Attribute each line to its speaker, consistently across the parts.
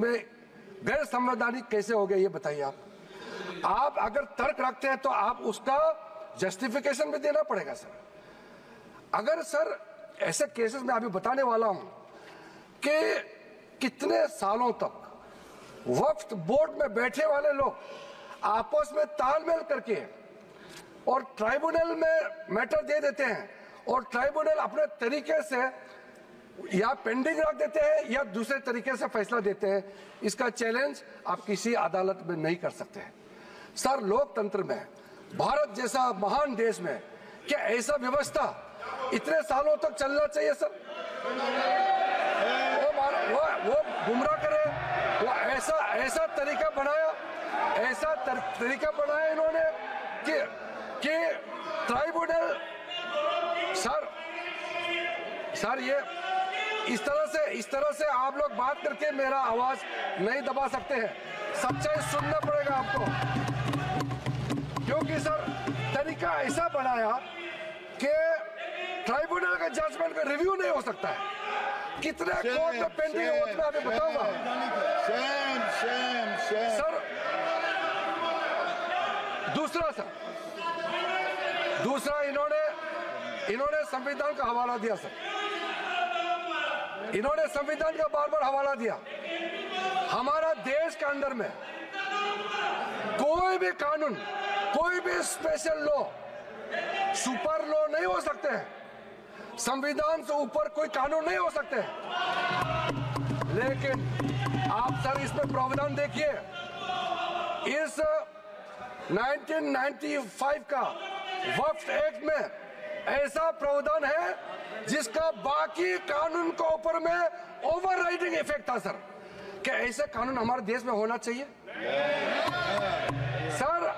Speaker 1: इसमें गैर संवैधानिक कैसे हो गया ये बताइए आप अगर तर्क रखते हैं तो आप उसका जस्टिफिकेशन भी देना पड़ेगा सर। अगर सर ऐसे केसेस में अभी बताने वाला हूं कि कितने सालों तक वक्फ बोर्ड में बैठे वाले लोग आपस में तालमेल करके और ट्राइब्यूनल में मैटर दे देते हैं और ट्राइब्यूनल अपने तरीके से या पेंडिंग रख देते हैं या दूसरे तरीके से फैसला देते हैं। इसका चैलेंज आप किसी अदालत में नहीं कर सकते हैं सर। लोकतंत्र में भारत जैसा महान देश में क्या ऐसा व्यवस्था इतने सालों तक चलना चाहिए सर? वो गुमराह करे, वो ऐसा तरीका बनाया, ऐसा तरीका बनाया इन्होंने कि ट्राइब्यूनल सर ये इस तरह से आप लोग बात करके मेरा आवाज नहीं दबा सकते हैं। सच्चाई सुनना पड़ेगा आपको, क्योंकि सर तरीका ऐसा बनाया कि ट्राइब्यूनल का जजमेंट का रिव्यू नहीं हो सकता है। कितने कोर्ट में पेंडिंग है वो मैं अभी बताऊंगा सर। दूसरा इन्होंने संविधान का हवाला दिया सर। इन्होंने संविधान का बार-बार हवाला दिया। हमारा देश के अंदर में कोई भी कानून, कोई भी स्पेशल लॉ सुपर लॉ नहीं हो सकते हैं। संविधान से ऊपर कोई कानून नहीं हो सकते हैं। लेकिन आप सर इसमें प्रावधान देखिए, इस 1995 का वक्फ एक्ट में ऐसा प्रावधान है जिसका बाकी कानून के ऊपर में ओवरराइडिंग इफेक्ट था सर। क्या ऐसे कानून हमारे देश में होना चाहिए सर?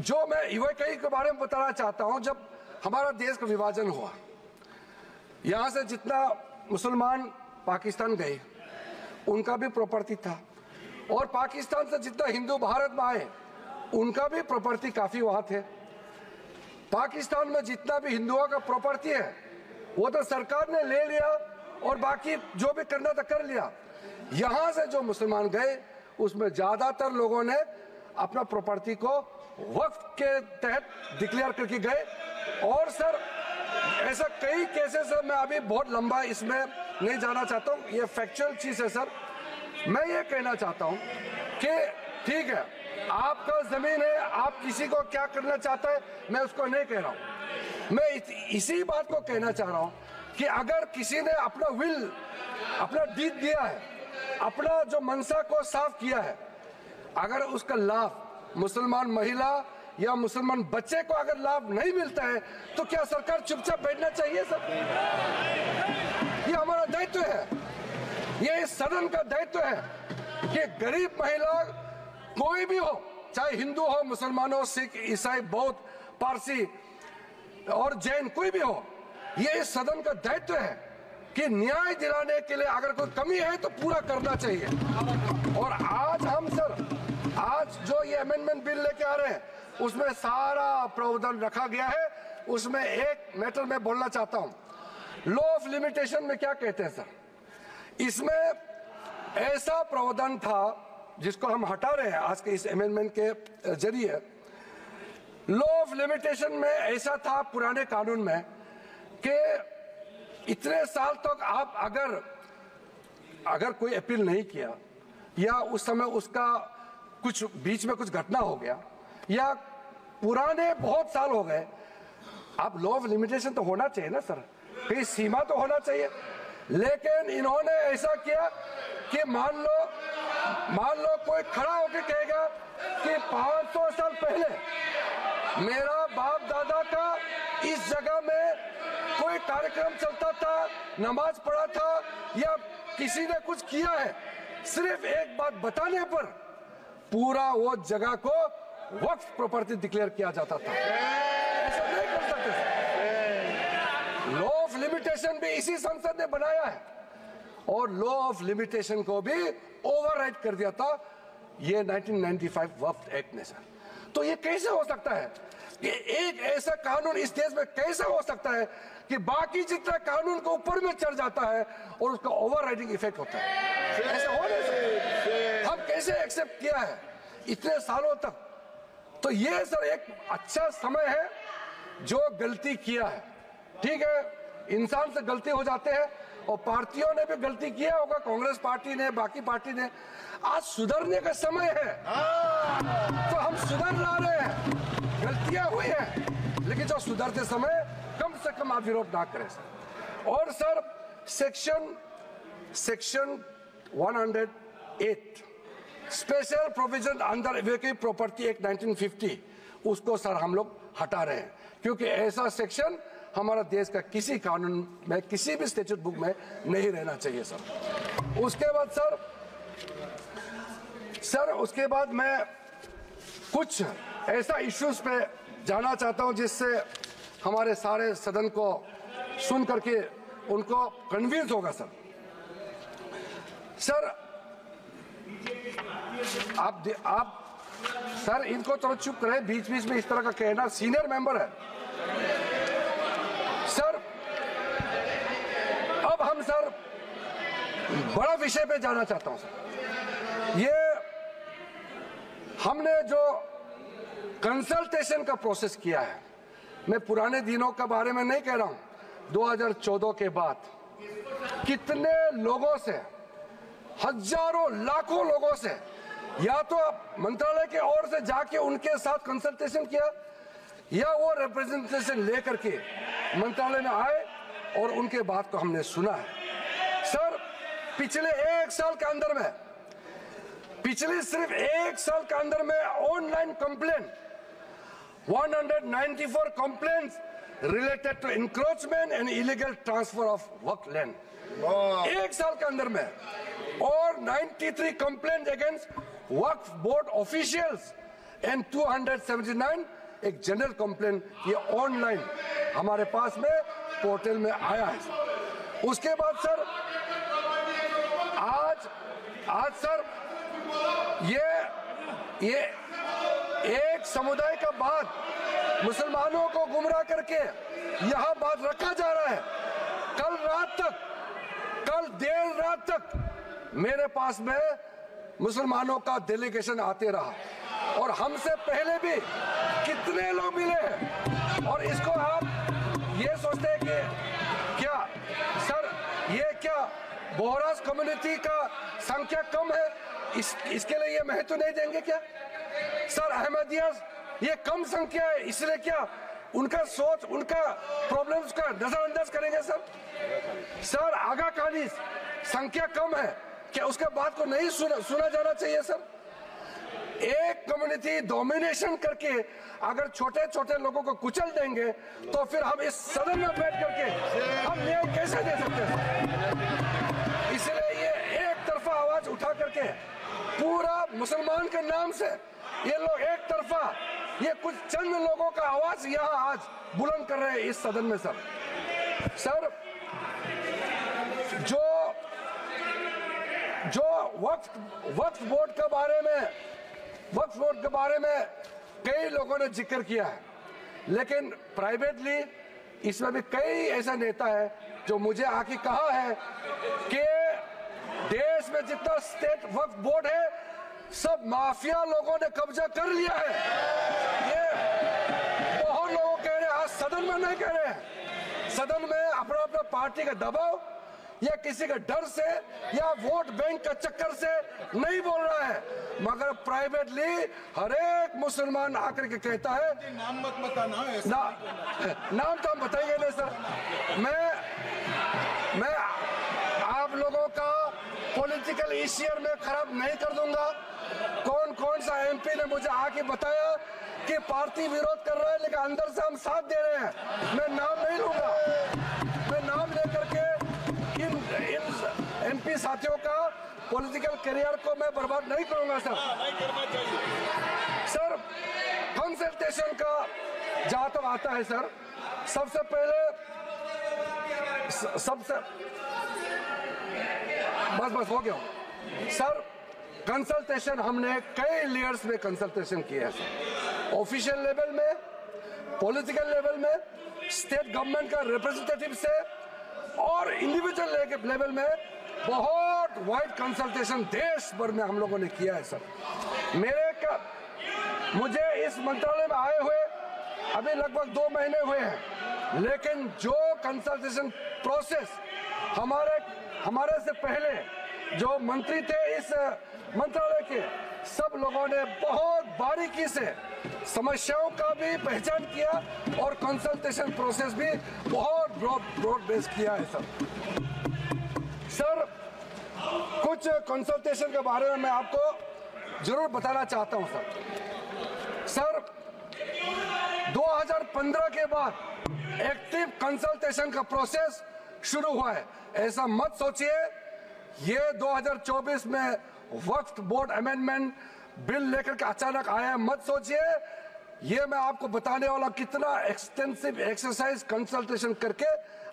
Speaker 1: जो मैं यूएई के बारे में बताना चाहता हूं, जब हमारा देश का विभाजन हुआ, यहां से जितना मुसलमान पाकिस्तान गए उनका भी प्रॉपर्टी था, और पाकिस्तान से जितना हिंदू भारत में आए उनका भी प्रॉपर्टी काफी वहां थे। पाकिस्तान में जितना भी हिंदुओं का प्रॉपर्टी है वो तो सरकार ने ले लिया और बाकी जो भी करना था कर लिया। यहां से जो मुसलमान गए उसमें ज्यादातर लोगों ने अपना प्रॉपर्टी को वक्फ के तहत डिक्लेयर करके गए। और सर ऐसा कई केसेस है, मैं अभी बहुत लंबा इसमें नहीं जाना चाहता हूं, ये फैक्चुअल चीज है सर। मैं ये कहना चाहता हूं कि ठीक है, आपका जमीन है, आप किसी को क्या करना चाहता है मैं उसको नहीं कह रहा हूं। मैं इसी बात को कहना चाह रहा हूं कि अगर किसी ने अपना विल, अपना डीड दिया है, अपना जो मनसा को साफ किया है, अगर उसका लाभ मुसलमान महिला या मुसलमान बच्चे को अगर लाभ नहीं मिलता है तो क्या सरकार चुपचाप बैठना चाहिए सर? ये हमारा दायित्व है, ये इस सदन का दायित्व है कि गरीब महिला कोई भी हो, चाहे हिंदू हो, मुसलमान हो, सिख, ईसाई, बौद्ध, पारसी और जैन, कोई भी हो, ये इस सदन का दायित्व है कि न्याय दिलाने के लिए अगर कोई कमी है तो पूरा करना चाहिए। और आज हम सर, आज जो ये अमेंडमेंट बिल लेके आ रहे हैं उसमें सारा प्रावधान रखा गया है। उसमें एक मैटर मैं बोलना चाहता हूं, लॉ ऑफ लिमिटेशन में क्या कहते हैं सर? इसमें ऐसा प्रावधान था जिसको हम हटा रहे हैं आज के इस अमेंडमेंट के जरिए। लॉ ऑफ लिमिटेशन में ऐसा था पुराने कानून में कि इतने साल तक आप अगर कोई अपील नहीं किया या उस समय उसका कुछ बीच में कुछ घटना हो गया या पुराने बहुत साल हो गए, आप लॉ ऑफ लिमिटेशन तो होना चाहिए ना सर, कहीं सीमा तो होना चाहिए। लेकिन इन्होंने ऐसा किया कि मान लो कोई खड़ा होकर कहेगा कि 500 साल पहले मेरा बाप दादा का इस जगह में कोई कार्यक्रम चलता था, नमाज पढ़ा था या किसी ने कुछ किया है, सिर्फ एक बात बताने पर पूरा वो जगह को वक्फ प्रॉपर्टी डिक्लेयर किया जाता था। ऐसा नहीं कर सकते। लॉ ऑफ लिमिटेशन भी इसी संसद ने बनाया है और लॉ ऑफ लिमिटेशन को भी ओवरराइड कर दिया था ये 1995 वक्फ एक्ट ने सर। तो ये कैसे हो सकता है कि एक ऐसा कानून इस देश में कैसे हो सकता है कि बाकी जितना कानून को ऊपर में चढ़ जाता है और उसका ओवरराइडिंग इफेक्ट होता है। ऐसे हो नहीं सकता। हम कैसे एक्सेप्ट किया है इतने सालों तक? तो ये सर एक अच्छा समय है जो गलती किया है। ठीक है, इंसान से गलती हो जाते हैं और पार्टियों ने भी गलती किया होगा, कांग्रेस पार्टी ने, बाकी पार्टी ने। आज सुधरने का समय है तो हम सुधर ला रहे हैं। गलतियां हुई हैं लेकिन जो सुधरते समय कम से कम आप विरोध ना करें सर। और sir section 108 special provision under evacuate property act 1950 उसको सर हम लोग हटा रहे हैं, क्योंकि ऐसा सेक्शन हमारा देश का किसी कानून में, किसी भी स्टैट्यूट बुक में नहीं रहना चाहिए सर। उसके बाद सर उसके बाद मैं कुछ ऐसा इश्यूज पे जाना चाहता हूं जिससे हमारे सारे सदन को सुन करके उनको कन्विंस होगा सर। सर आप सर इनको थोड़ा चुप करें, बीच बीच में इस तरह का कहना, सीनियर मेंबर है सर। अब हम सर बड़ा विषय पे जाना चाहता हूं सर। ये हमने जो कंसल्टेशन का प्रोसेस किया है, मैं पुराने दिनों के बारे में नहीं कह रहा हूं, 2014 के बाद कितने लोगों से, हजारों लाखों लोगों से, या तो मंत्रालय की ओर से जाके उनके साथ कंसल्टेशन किया या वो रिप्रेजेंटेशन लेकर के मंत्रालय में आए और उनके बात को हमने सुना है सर। पिछले एक साल के अंदर में, पिछले सिर्फ एक साल के अंदर में online complaint 194 complaints related to encroachment and illegal transfer of work land एक साल के अंदर में, और 93 complaint against Waqf board officials and 279 एक जनरल कंप्लेंट, ये ऑनलाइन हमारे पास में पोर्टल में आया है। उसके बाद सर आज सर ये एक समुदाय का बात मुसलमानों को गुमराह करके यहां बात रखा जा रहा है। कल देर रात तक मेरे पास में मुसलमानों का डेलीगेशन आते रहा और हमसे पहले भी कितने लोग मिले, और इसको आप ये सोचते हैं कि क्या सर ये क्या बोहराज कम्युनिटी का संख्या कम है, इसके लिए ये महत्व नहीं देंगे क्या सर? अहमदिया ये कम संख्या है इसलिए क्या उनका सोच, उनका प्रॉब्लम्स का नजरअंदाज करेंगे सर? आगा खानी संख्या कम है क्या उसके बात को नहीं सुना जाना चाहिए सर? एक कम्युनिटी डोमिनेशन करके अगर छोटे छोटे लोगों को कुचल देंगे तो फिर हम इस सदन में बैठ करके हम न्याय कैसे दे सकते हैं? इसलिए ये एक तरफा आवाज उठा करके पूरा मुसलमान के नाम से ये लोग एक तरफा, ये कुछ चंद लोगों का आवाज यहाँ आज बुलंद कर रहे हैं इस सदन में सर। जो वक्फ बोर्ड के बारे में कई लोगों ने जिक्र किया है, लेकिन प्राइवेटली इसमें भी कई ऐसा नेता है जो मुझे आके कहा है कि देश में जितना स्टेट वक्फ बोर्ड है सब माफिया लोगों ने कब्जा कर लिया है। ये बहुत लोग कह रहे हैं, आज सदन में नहीं कह रहे हैं, सदन में अपना अपना पार्टी का दबाव या किसी के डर से या वोट बैंक का चक्कर से नहीं बोल रहा है, मगर प्राइवेटली हर एक मुसलमान आकर के कहता है, नाम मत बताना, नाम तो हम बताएंगे नहीं सर। मैं आप लोगों का पॉलिटिकल इश्यूर में खराब नहीं कर दूंगा। कौन सा एमपी ने मुझे आके बताया कि पार्टी विरोध कर रहा है लेकिन अंदर से हम साथ दे रहे हैं, मैं नाम नहीं लूंगा। मैं नाम लेकर के इन एमपी साथियों का पॉलिटिकल करियर को मैं बर्बाद नहीं करूंगा सर। कंसल्टेशन का जहां तक आता है सर, सबसे पहले बस हो गया सर। कंसल्टेशन हमने कई लेयर्स में कंसल्टेशन किया है सर, ऑफिशियल लेवल में, पॉलिटिकल लेवल में, स्टेट गवर्नमेंट का रिप्रेजेंटेटिव से और इंडिविजुअल लेवल में बहुत वाइड कंसल्टेशन देश भर में हम लोगों ने किया है सर। मुझे इस मंत्रालय में आए हुए अभी लगभग 2 महीने हुए हैं, लेकिन जो कंसल्टेशन प्रोसेस हमारे से पहले जो मंत्री थे इस मंत्रालय के, सब लोगों ने बहुत बारीकी से समस्याओं का भी पहचान किया और कंसल्टेशन प्रोसेस भी बहुत ब्रॉड बेस किया है सर। कुछ कंसल्टेशन के बारे में मैं आपको जरूर बताना चाहता हूं सर। 2015 के बाद एक्टिव कंसल्टेशन का प्रोसेस शुरू हुआ है। ऐसा मत सोचिए ये 2024 में वक्फ बोर्ड अमेंडमेंट बिल लेकर के अचानक आया, मत सोचिए। ये मैं आपको बताने वाला कितना एक्सटेंसिव एक्सरसाइज कंसल्टेशन करके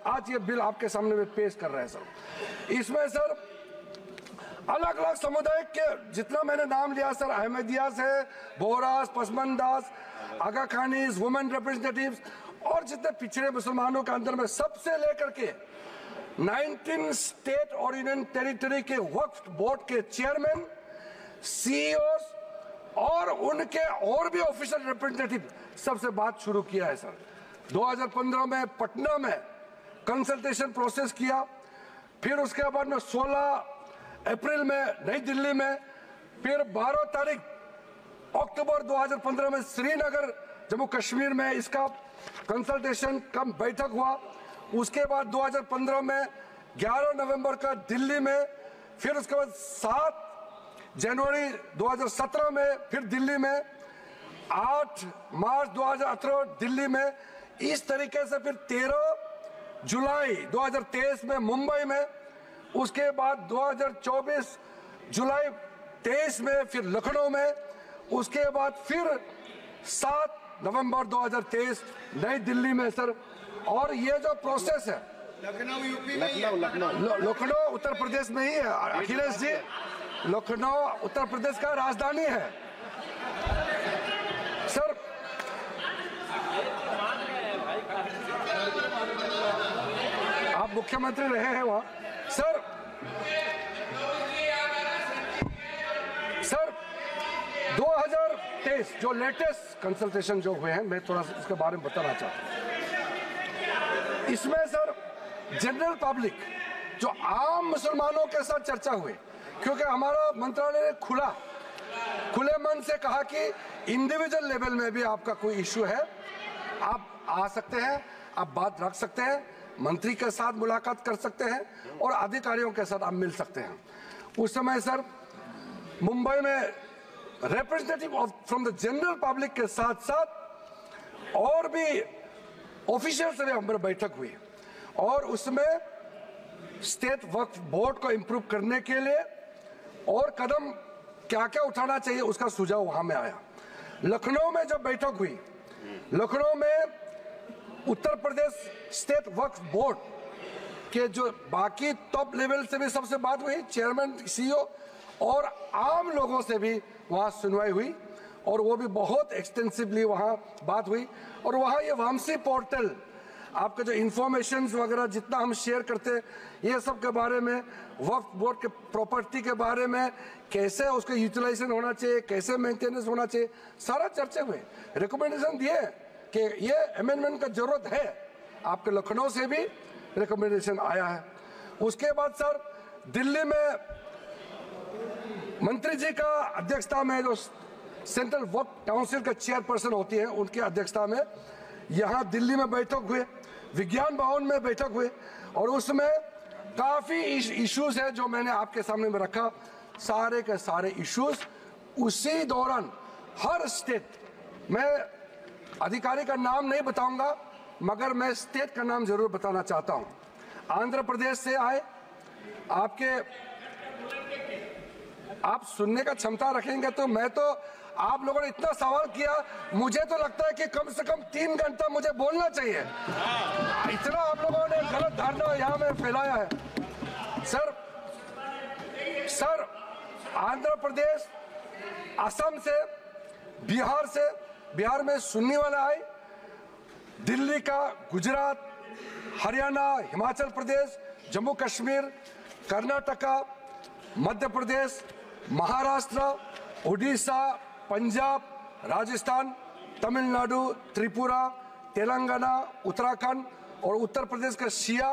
Speaker 1: आज ये बिल आपके सामने में पेश कर रहे हैं सर। इसमें सर अलग अलग समुदाय के जितना मैंने नाम लिया सर, अहमदियास है, बोहरास, पसमंदास, आगा खानीज, वुमेन रिप्रेजेंटेटिव्स और जितने पिछड़े मुसलमानों के अंदर में सबसे लेकर के 19 स्टेट और यूनियन टेरिटरी के वक्फ बोर्ड के चेयरमैन, सीईओस और उनके और भी ऑफिशियल रिप्रेजेंटेटिव सबसे बात शुरू किया है सर। 2015 में पटना में कंसल्टेशन प्रोसेस किया, फिर उसके बाद में 16 अप्रैल में नई दिल्ली में, फिर 12 तारीख अक्टूबर 2015 में श्रीनगर जम्मू कश्मीर में इसका कंसल्टेशन कम बैठक हुआ। उसके बाद 2015 में 11 नवंबर का दिल्ली में, फिर उसके बाद 7 जनवरी 2017 में फिर दिल्ली में, 8 मार्च 2018 दिल्ली में, इस तरीके से फिर 13 जुलाई 2023 में मुंबई में, उसके बाद 2024 जुलाई 23 में फिर लखनऊ में, उसके बाद फिर 7 नवंबर 2023 नई दिल्ली में सर। और ये जो प्रोसेस है
Speaker 2: लखनऊ यूपी में,
Speaker 1: लखनऊ उत्तर प्रदेश में ही है अखिलेश जी। लखनऊ उत्तर प्रदेश का राजधानी है सर। आप मुख्यमंत्री रहे हैं वहां सर। 2023 जो लेटेस्ट कंसल्टेशन जो हुए हैं, मैं थोड़ा सा इसके बारे में बताना चाहता हूं। इसमें सर जनरल पब्लिक जो आम मुसलमानों के साथ चर्चा हुई, क्योंकि हमारा मंत्रालय ने खुले मन से कहा कि इंडिविजुअल लेवल में भी आपका कोई इश्यू है, आप आ सकते हैं, आप बात रख सकते हैं, मंत्री के साथ मुलाकात कर सकते हैं और अधिकारियों के साथ आप मिल सकते हैं। उस समय सर मुंबई में representative from the general public के साथ साथ और भी ऑफिशियल से भी हमारी बैठक हुई और उसमें स्टेट वक्फ बोर्ड को इंप्रूव करने के लिए और कदम क्या क्या उठाना चाहिए उसका सुझाव वहां में आया। लखनऊ में जब बैठक हुई, लखनऊ में उत्तर प्रदेश स्टेट वक्फ बोर्ड के जो बाकी टॉप लेवल से भी सबसे बात हुई, चेयरमैन, सीईओ और आम लोगों से भी वहां सुनवाई हुई और वो भी बहुत एक्सटेंसिवली वहां बात हुई। और वहां ये वामसी पोर्टल आपका जो इंफॉर्मेशन वगैरह जितना हम शेयर करते हैं, ये सब के बारे में, वक्फ बोर्ड के प्रॉपर्टी के बारे में, कैसे उसका यूटिलाइजेशन होना चाहिए, कैसे मेंटेनेंस होना चाहिए, सारा चर्चे हुए, रिकमेंडेशन दिए कि ये अमेंडमेंट का जरूरत है। आपके लखनऊ से भी रिकमेंडेशन आया है। उसके बाद सर दिल्ली में मंत्री जी का अध्यक्षता में जो सेंट्रल वक्फ काउंसिल का चेयरपर्सन होती है, उनकी अध्यक्षता में यहाँ दिल्ली में बैठक हुए, विज्ञान भवन में बैठक हुए और उसमें काफी इश्यूज है जो मैंने आपके सामने में रखा। सारे के सारे इश्यूज उसी दौरान हर स्टेट, मैं अधिकारी का नाम नहीं बताऊंगा मगर मैं स्टेट का नाम जरूर बताना चाहता हूं। आंध्र प्रदेश से आए, आप सुनने का क्षमता रखेंगे तो मैं तो, आप लोगों ने इतना सवाल किया, मुझे तो लगता है कि कम से कम 3 घंटा मुझे बोलना चाहिए। इतना आप लोगों ने गलत धारणा यहाँ में फैलाया है सर। आंध्र प्रदेश, असम से, बिहार में सुन्नी वाला आए दिल्ली का, गुजरात, हरियाणा, हिमाचल प्रदेश, जम्मू कश्मीर, कर्नाटका, मध्य प्रदेश, महाराष्ट्र, उड़ीसा, पंजाब, राजस्थान, तमिलनाडु, त्रिपुरा, तेलंगाना, उत्तराखंड और उत्तर प्रदेश का शिया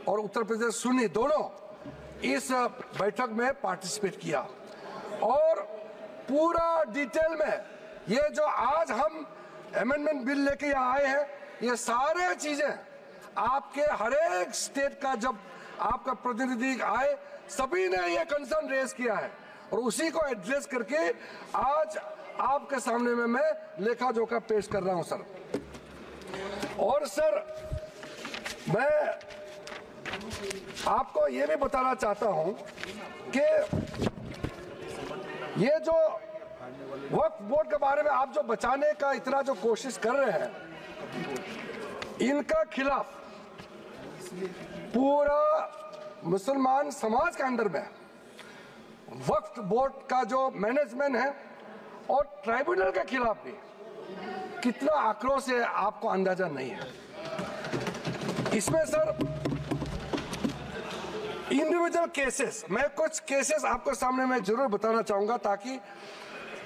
Speaker 1: और उत्तर प्रदेश सुन्नी दोनों इस बैठक में पार्टिसिपेट किया। और पूरा डिटेल में ये जो आज हम अमेंडमेंट बिल लेके यहाँ आए हैं, ये सारे चीजें आपके हर एक स्टेट का जब आपका प्रतिनिधि आए सभी ने ये कंसर्न रेज किया है और उसी को एड्रेस करके आज आपके सामने में मैं लेखा जोखा पेश कर रहा हूं सर। और सर मैं आपको ये भी बताना चाहता हूं कि ये जो वक्फ बोर्ड के बारे में आप जो बचाने का इतना जो कोशिश कर रहे हैं, इनका खिलाफ पूरा मुसलमान समाज के अंदर में वक्फ बोर्ड का जो मैनेजमेंट है और ट्राइब्यूनल के खिलाफ भी कितना आक्रोश है आपको अंदाजा नहीं है। इसमें सर इंडिविजुअल केसेस, मैं कुछ केसेस आपको सामने में जरूर बताना चाहूंगा ताकि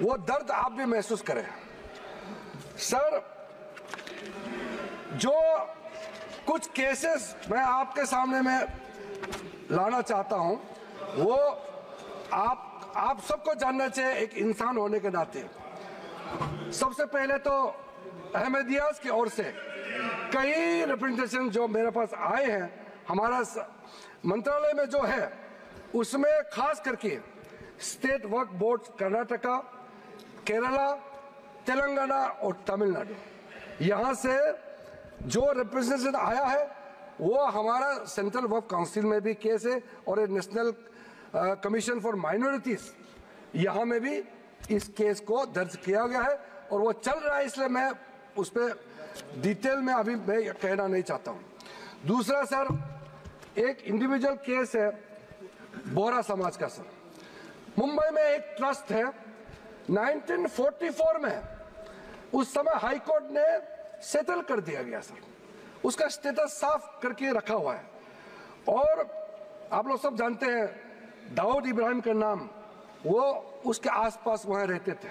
Speaker 1: वो दर्द आप भी महसूस करें। सर जो कुछ केसेस मैं आपके सामने में लाना चाहता हूं वो आप सबको जानना चाहिए एक इंसान होने के नाते। सबसे पहले तो अहमदियाज की ओर से कई रिप्रेजेंटेशन जो मेरे पास आए हैं, हमारा मंत्रालय में जो है उसमें खास करके स्टेट वक्फ बोर्ड कर्नाटका, केरला, तेलंगाना और तमिलनाडु, यहाँ से जो रिप्रेजेंटेशन आया है वो हमारा सेंट्रल वक्फ काउंसिल में भी केस है और नेशनल कमीशन फॉर माइनॉरिटीज यहाँ में भी इस केस को दर्ज किया गया है और वो चल रहा है, इसलिए मैं उस पर डिटेल में अभी मैं कहना नहीं चाहता हूँ। दूसरा सर एक इंडिविजुअल केस है बोहरा समाज का सर। मुंबई में एक ट्रस्ट है, 1944 में उस समय हाई कोर्ट ने सेटल कर दिया गया सर, उसका स्टेटस साफ करके रखा हुआ है। और आप लोग सब जानते हैं दाऊद इब्राहिम का नाम, वो उसके आसपास वहां रहते थे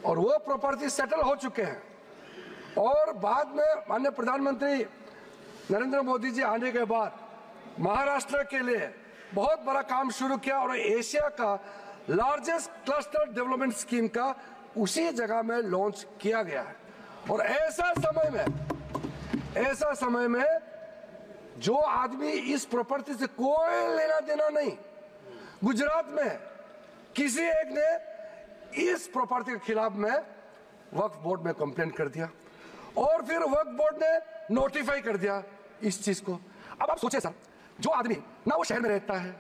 Speaker 1: और वो प्रॉपर्टी सेटल हो चुके हैं। और बाद में माननीय प्रधानमंत्री नरेंद्र मोदी जी आने के बाद महाराष्ट्र के लिए बहुत बड़ा काम शुरू किया और एशिया का लार्जेस्ट क्लस्टर डेवलपमेंट स्कीम का उसी जगह में लॉन्च किया गया है। और ऐसा समय में जो आदमी इस प्रॉपर्टी से कोई लेना देना नहीं, गुजरात में किसी एक ने इस प्रॉपर्टी के खिलाफ में वक्फ बोर्ड में कंप्लेंट कर दिया और फिर वक्फ बोर्ड ने नोटिफाई कर दिया इस चीज को। अब आप सोचिए सर, जो आदमी ना वो शहर में रहता है,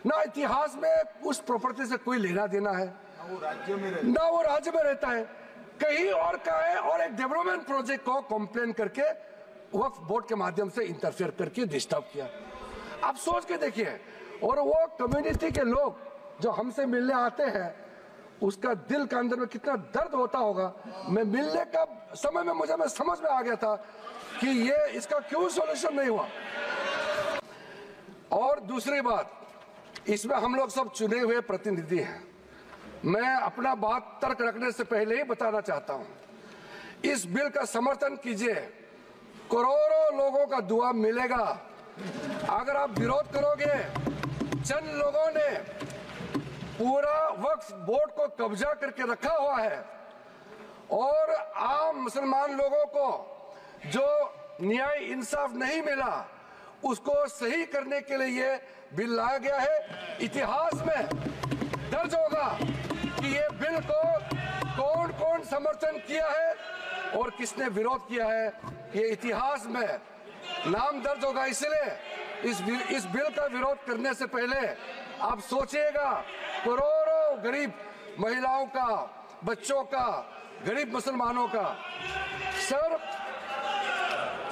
Speaker 1: ना इतिहास में उस प्रॉपर्टी से कोई लेना देना है, ना वो राज्य में रहता है, कहीं और का है और एक डेवलपमेंट प्रोजेक्ट को कंप्लेन करके वक्फ बोर्ड के माध्यम से इंटरफेयर करके डिस्टर्ब किया। आप सोच के देखिए, और वो कम्युनिटी के लोग जो हमसे मिलने आते हैं उसका दिल के अंदर में कितना दर्द होता होगा। मैं मिलने का समय में मुझे समझ में आ गया था कि ये इसका क्यों सॉल्यूशन नहीं हुआ। और दूसरी बात, इसमें हम लोग सब चुने हुए प्रतिनिधि हैं। मैं अपना बात तर्क रखने से पहले ही बताना चाहता हूं, इस बिल का समर्थन कीजिए, करोड़ों लोगों का दुआ मिलेगा। अगर आप विरोध करोगे, चंद लोगों ने पूरा वक्फ बोर्ड को कब्जा करके रखा हुआ है और आम मुसलमान लोगों को जो न्याय इंसाफ नहीं मिला उसको सही करने के लिए ये बिल लाया गया है। इतिहास में दर्ज होगा कि ये बिल को कौन कौन समर्थन किया है और किसने विरोध किया है, ये इतिहास में नाम दर्ज होगा। इसलिए इस बिल का विरोध करने से पहले आप सोचिएगा, करोड़ों गरीब महिलाओं का, बच्चों का, गरीब मुसलमानों का। सर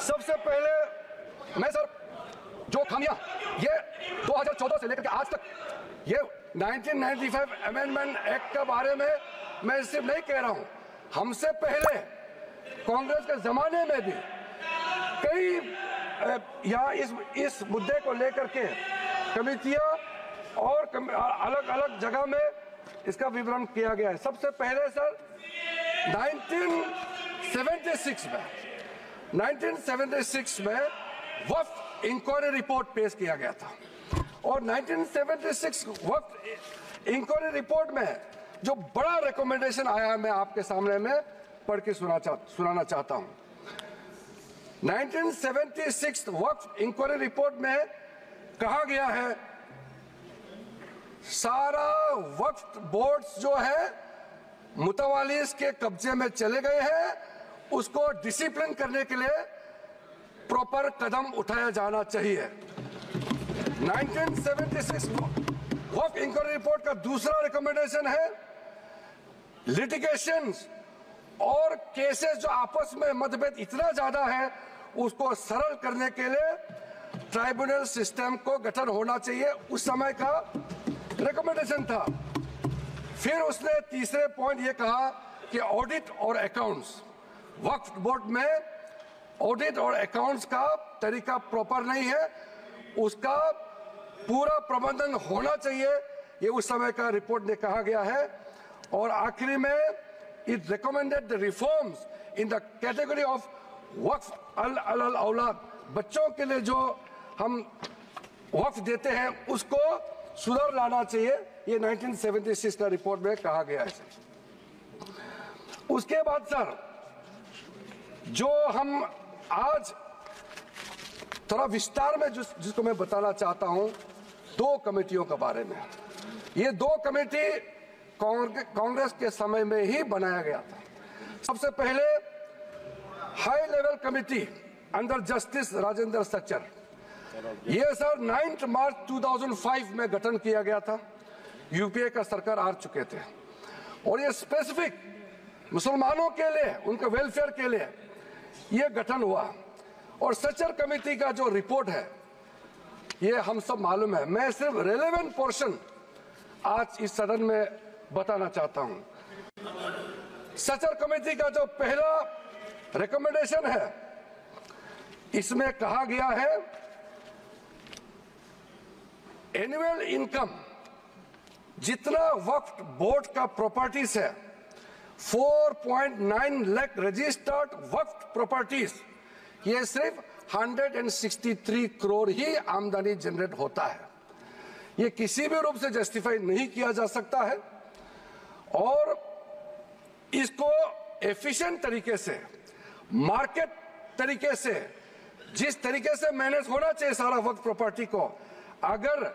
Speaker 1: सबसे पहले मैं सर जो खामियां ये 2014 से लेकर के आज तक ये 1995 अमेंडमेंट एक्ट के बारे में मैं सिर्फ नहीं कह रहा हूं, हमसे पहले कांग्रेस के जमाने में भी कई यहाँ इस मुद्दे को लेकर के कमेटियां और अलग अलग जगह में इसका विवरण किया गया है। सबसे पहले सर 1976 में वफ्द इंक्वायरी रिपोर्ट पेश किया गया था और 1976 वफ्द इंक्वायरी रिपोर्ट में जो बड़ा रिकमेंडेशन आया मैं आपके सामने में पढ़ के सुनाना चाहता हूं। 1976 वक्फ इंक्वायरी रिपोर्ट में कहा गया है सारा वक्फ बोर्ड्स जो है मुतवालिस के कब्जे में चले गए हैं, उसको डिसिप्लिन करने के लिए प्रॉपर कदम उठाया जाना चाहिए। 1976 वक्फ इंक्वायरी रिपोर्ट का दूसरा रिकमेंडेशन है लिटिगेशंस और केसेस जो आपस में मतभेद इतना ज्यादा है उसको सरल करने के लिए ट्राइब्यूनल सिस्टम को गठन होना चाहिए, उस समय का रिकमेंडेशन था। फिर उसने तीसरे पॉइंट ये कहा कि ऑडिट और अकाउंट्स, वक्फ बोर्ड में ऑडिट और अकाउंट्स का तरीका प्रॉपर नहीं है, उसका पूरा प्रबंधन होना चाहिए, ये उस समय का रिपोर्ट में कहा गया है। और आखिरी में it recommended the reforms in the category of waqf al aulad, बच्चों के लिए जो हम वक्फ देते हैं उसको सुधार लाना चाहिए, ये 1976 का रिपोर्ट में कहा गया है। उसके बाद सर जो हम आज थोड़ा विस्तार में जिसको मैं बताना चाहता हूं, दो कमेटियों के बारे में। ये दो कमेटी कांग्रेस के समय में ही बनाया गया था। सबसे पहले high level committee under justice Rajendra Sachar, ये सर 9 मार्च 2005 में गठन किया गया था। यूपीए का सरकार आ चुके थे और ये स्पेसिफिक मुसलमानों के लिए, उनके वेलफेयर के लिए ये गठन हुआ। और सच्चर कमेटी का जो रिपोर्ट है ये हम सब मालूम है, मैं सिर्फ रेलेवेंट पोर्शन आज इस सदन में बताना चाहता हूं। सच्चर कमेटी का जो पहला रिकमेंडेशन है इसमें कहा गया है एनुअल इनकम जितना वक्फ बोर्ड का प्रॉपर्टीज है 4.9 लाख रजिस्टर्ड वक्फ प्रॉपर्टीज, ये सिर्फ 163 करोड़ ही आमदनी जनरेट होता है। ये किसी भी रूप से जस्टिफाई नहीं किया जा सकता है और इसको एफिशिएंट तरीके से, मार्केट तरीके से, जिस तरीके से मैनेज होना चाहिए सारा वक्फ प्रॉपर्टी को, अगर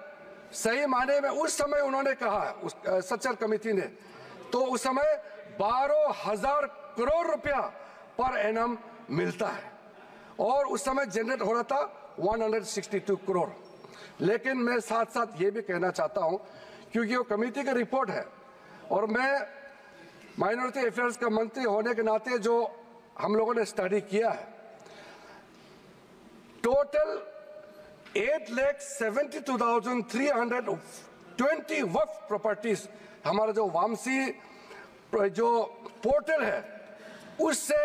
Speaker 1: सही माने में उस समय उन्होंने कहा उस सच्चर कमेटी ने, तो उस समय 12,000 करोड़ रुपया पर एनम मिलता है और उस समय जनरेट हो रहा था 162 करोड़। लेकिन मैं साथ साथ ये भी कहना चाहता हूं, क्योंकि वो कमेटी की रिपोर्ट है और मैं माइनॉरिटी अफेयर्स का मंत्री होने के नाते जो हम लोगों ने स्टडी किया है, टोटल 8,72,320 वक्फ प्रॉपर्टीज हमारा जो वामसी जो पोर्टल है उससे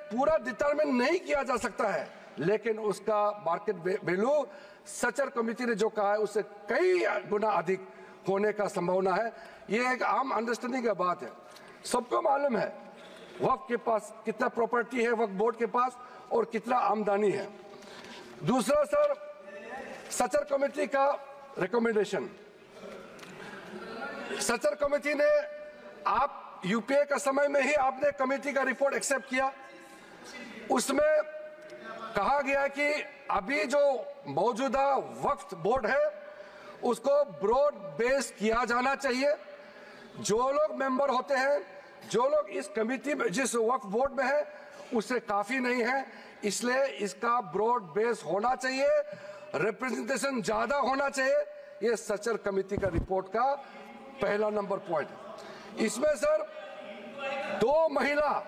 Speaker 1: पूरा डिटरमिन नहीं किया जा सकता है, लेकिन उसका मार्केट वैल्यू सच्चर कमेटी ने जो कहा है उससे कई गुना अधिक होने का संभावना है। ये एक आम अंडरस्टैंडिंग की बात है, सबको मालूम है वक्फ के पास कितना प्रॉपर्टी है, वक्फ बोर्ड के पास, और कितना आमदनी है। दूसरा सर सच्चर कमेटी का रिकमेंडेशन, सच्चर कमेटी ने, आप यूपीए का समय में ही आपने कमेटी का रिपोर्ट एक्सेप्ट किया, उसमें कहा गया कि अभी जो मौजूदा वक्फ बोर्ड है उसको ब्रॉड बेस किया जाना चाहिए। जो लोग मेंबर होते हैं, जो लोग इस कमेटी में, जिस वक्फ बोर्ड में है, उससे काफी नहीं है, इसलिए इसका ब्रॉड बेस होना चाहिए, रिप्रेजेंटेशन ज्यादा होना चाहिए। ये सच्चर कमेटी का रिपोर्ट का पहला नंबर पॉइंट। इसमें सर दो महिला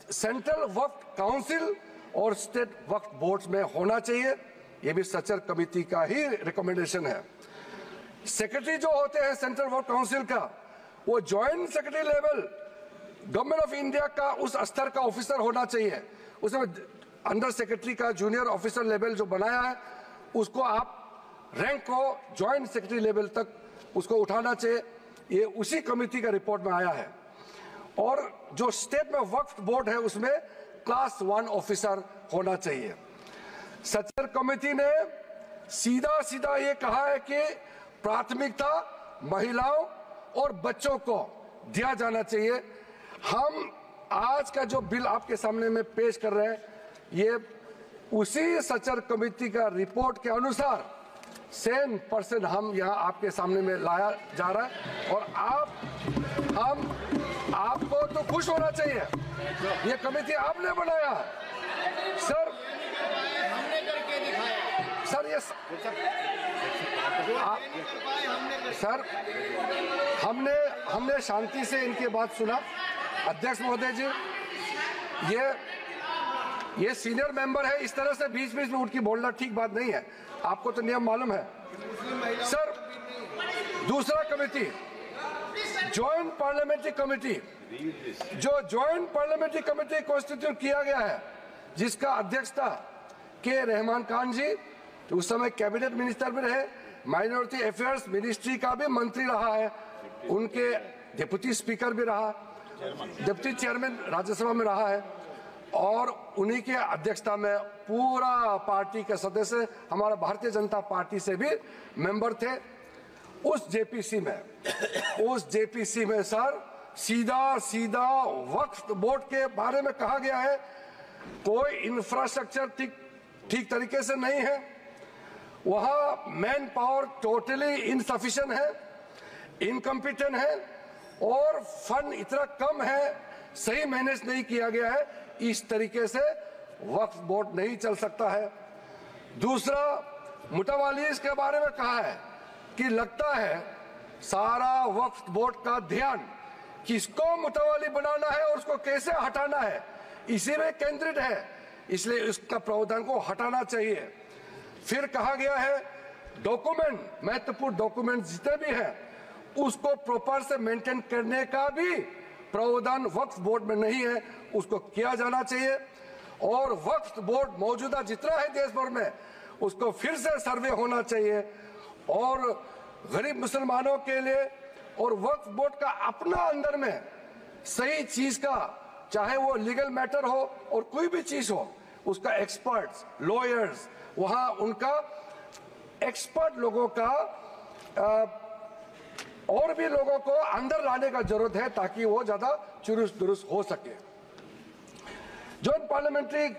Speaker 1: सेंट्रल वक्फ काउंसिल और स्टेट वक्फ बोर्ड्स में होना चाहिए, ये भी सच्चर कमेटी का ही रिकमेंडेशन है। सेक्रेटरी जो होते हैं सेंट्रल वक्फ काउंसिल का, वो joint secretary level government of India का उस स्तर का ऑफिसर होना चाहिए। उसमें अंडर सेक्रेटरी का जूनियर ऑफिसर लेवल जो बनाया है, उसको आप रैंक को ज्वाइंट सेक्रेटरी लेवल तक उसको उठाना चाहिए। ये उसी कमेटी का रिपोर्ट में आया है। और जो स्टेट में वक्फ बोर्ड है उसमें क्लास 1 ऑफिसर होना चाहिए। सचर कमेटी ने सीधा सीधा ये कहा है कि प्राथमिकता महिलाओं और बच्चों को दिया जाना चाहिए। हम आज का जो बिल आपके सामने में पेश कर रहे हैं, ये उसी सचर कमेटी का रिपोर्ट के अनुसार 100% हम यहाँ आपके सामने में लाया जा रहा है। और आपको तो खुश होना चाहिए, ये कमेटी आपने बनाया सर। सर ये सर हमने शांति से इनकी बात सुना। अध्यक्ष महोदय जी, ये सीनियर मेंबर है, इस तरह से बीच बीच में उठ के बोलना ठीक बात नहीं है। आपको तो नियम मालूम है सर। दूसरा कमेटी जॉइंट पार्लियामेंट्री कमेटी, जो जॉइंट पार्लियामेंट्री कमेटी कॉन्स्टिट्यूट किया गया है, जिसका अध्यक्षता के रहमान खान जी, उस समय कैबिनेट मिनिस्टर भी रहे, माइनॉरिटी अफेयर्स मिनिस्ट्री का भी मंत्री रहा है, उनके डिप्टी स्पीकर भी रहा, डिप्टी चेयरमैन राज्यसभा में रहा है, और उन्हीं के अध्यक्षता में पूरा पार्टी के सदस्य हमारा भारतीय जनता पार्टी से भी मेंबर थे। उस जेपीसी में सर सीधा वक्फ बोर्ड के बारे में कहा गया है, कोई इंफ्रास्ट्रक्चर ठीक तरीके से नहीं है, वहां मैन पावर टोटली इनसफिशिएंट है, इनकम्पिटेंट है, और फंड इतना कम है, सही मैनेज नहीं किया गया है। इस तरीके से वक्फ बोर्ड नहीं चल सकता है। दूसरा, मुतवालीस के बारे में कहा है कि लगता है सारा वक्फ बोर्ड का ध्यान किसको मुतवाली बनाना है और उसको कैसे हटाना है, इसी में केंद्रित है, इसलिए उसका प्रावधान को हटाना चाहिए। फिर कहा गया है डॉक्यूमेंट, महत्वपूर्ण डॉक्यूमेंट जितने भी हैं उसको प्रॉपर से मेंटेन करने का भी प्रावधान वक्फ बोर्ड में नहीं है, उसको किया जाना चाहिए। और वक्फ बोर्ड मौजूदा जितना है देश भर में, उसको फिर से सर्वे होना चाहिए, और गरीब मुसलमानों के लिए और वक्फ बोर्ड का अपना अंदर में सही चीज का, चाहे वो लीगल मैटर हो और कोई भी चीज हो, उसका एक्सपर्ट्स, लॉयर्स, वहां उनका एक्सपर्ट लोगों का और भी लोगों को अंदर लाने का जरूरत है, ताकि वो ज्यादा चुरुस्त दुरुस्त हो सके। जॉइंट पार्लियामेंट्री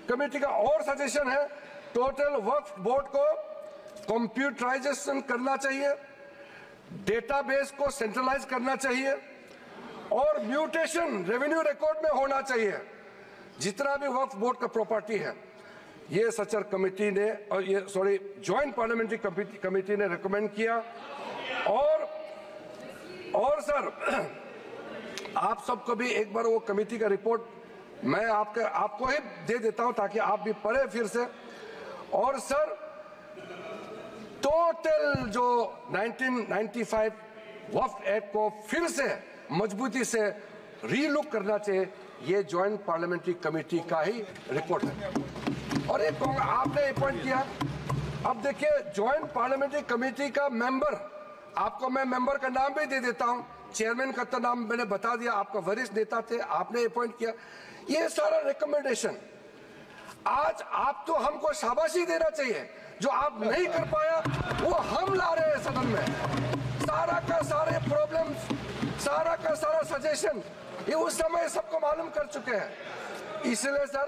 Speaker 1: कमेटी का और सजेशन है, टोटल वक्फ बोर्ड को कंप्यूटराइजेशन करना चाहिए, डेटाबेस को सेंट्रलाइज करना चाहिए, और म्यूटेशन रेवेन्यू रिकॉर्ड में होना चाहिए जितना भी वक्फ बोर्ड का प्रॉपर्टी है। ये सचर कमेटी ने जॉइंट पार्लियामेंट्री कमेटी ने रिकमेंड किया। और सर आप सबको भी एक बार वो कमेटी का रिपोर्ट मैं आपको ही दे देता हूं, ताकि आप भी पढ़े फिर से। और सर टोटल जो 1995 वक्फ एक्ट को फिर से मजबूती से रीलुक करना चाहिए, ये जॉइंट पार्लियामेंट्री कमेटी का ही रिपोर्ट है। और एक आपने अपॉइंट किया, अब देखिए जॉइंट पार्लियामेंट्री कमेटी का मेंबर, आपको मैं मेंबर का नाम भी दे देता हूं, चेयरमैन का तो नाम मैंने बता दिया, आपका वरिष्ठ नेता थे, आपने अपॉइंट किया। ये सारा रिकमेंडेशन आज आप तो हमको शाबाशी देना चाहिए, जो आप नहीं कर पाया वो हम ला रहे हैं सदन में। सारा का सारे प्रॉब्लम, सारा का सारा सजेशन ये उस समय सबको मालूम कर चुके हैं। इसलिए सर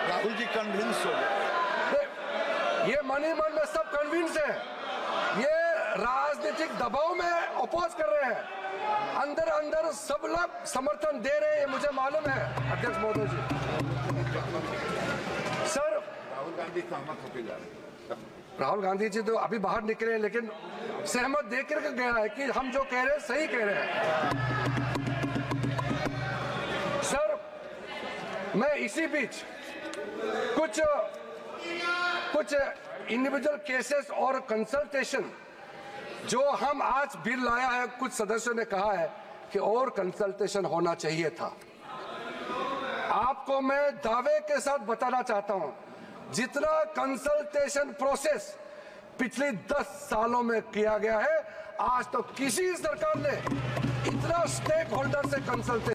Speaker 2: राहुल जी कन्विंस हो गए,
Speaker 1: ये मन ही मन में सब कन्विंस है, ये राजनीतिक दबाव में अपोज कर रहे हैं, अंदर अंदर सब लोग समर्थन दे रहे हैं, ये मुझे मालूम है अध्यक्ष महोदय जी। सर
Speaker 2: राहुल गांधी सहमत होके जा रहे हैं,
Speaker 1: राहुल गांधी जी तो अभी बाहर निकले हैं, लेकिन सहमत देकर के गया है कि हम जो कह रहे हैं सही कह रहे हैं। सर मैं इसी बीच कुछ इंडिविजुअल केसेस और कंसल्टेशन जो हम आज बिल लाया है, कुछ सदस्यों ने कहा है कि और कंसल्टेशन होना चाहिए था। आपको मैं दावे के साथ बताना चाहता हूं, जितना कंसल्टेशन प्रोसेस पिछले 10 सालों में किया गया है, आज तो किसी सरकार ने इतना स्टेक होल्डर से कंसल्टेशन